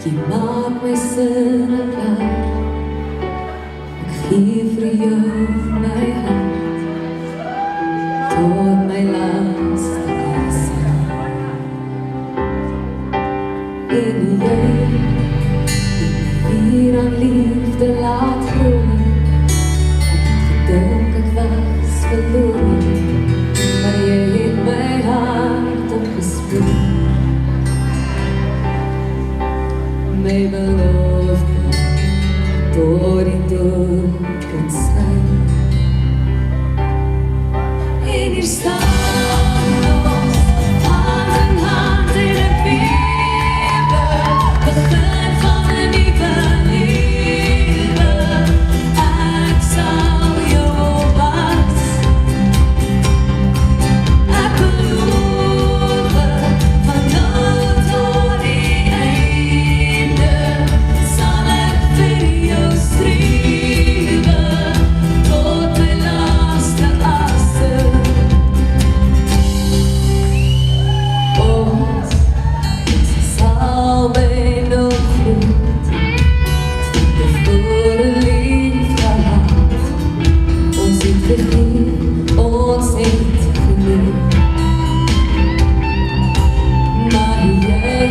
Jy maak my sinne klaar. Ek gee vir jou my hart tot my laaste asem. En jy hier aan liefde laat groei. Gedink ek was verloren, maar jy het my hart opgespoeld. My belofte door die dood kan zijn. En hier staan ons, hand in hand in het leven, begin van een nieuwe leven. Ik zal jou oppas, ik beloof van nou tot die einde. Zal ik voor jou streven tot mijn laatste asem. Ons zal mij nog goed de volle liefde hart. Ons heeft vergeet, ons heeft verleerd. Maar jij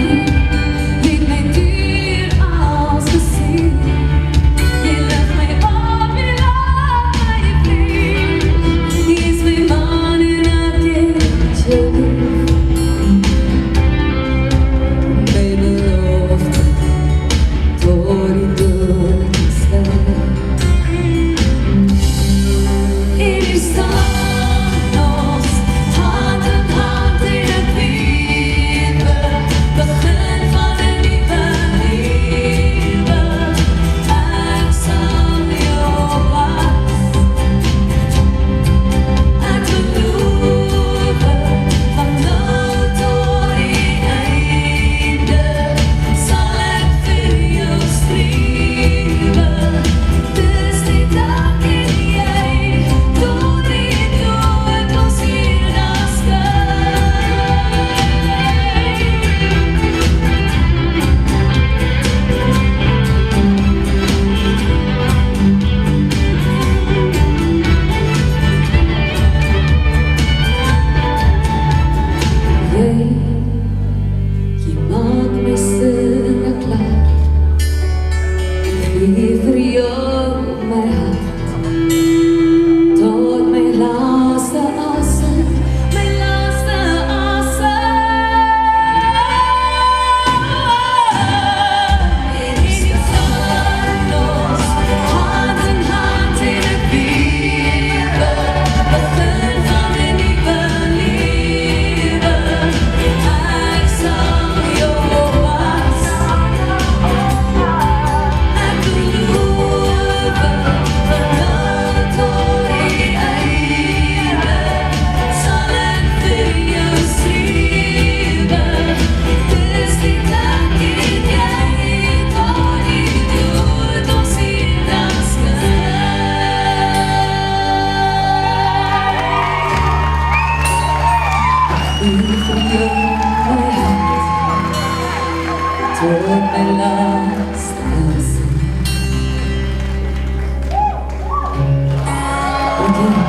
heeft mij duur als gezien. Je legt mij op, je laat mij vrij. Je is mijn man en ik heb je lief. Mijn belofte door die dood geslagen. En hier staan ons, hand in hand in het leven, begin van een nieuwe leven. Ik zal jou oppas, ik beloof van nou tot die einde. Zal ik voor jou streven, dus die dag en jij, door die dood ons hier dan je maakt mij sinne klaar. Ik geef voor jou mijn hart tot mijn laatste asem, mijn laatste asem. En hier staan ons, hand in hand in het leven, begin van een nieuwe leven. Ik zal jou oppas, ik beloof van nou tot die einde. Zal ik voor jou streven, dus die dag en jij, tot die dood ons hier dan scheidt. Voor jou mijn hart tot mijn laatste asem. Dank je.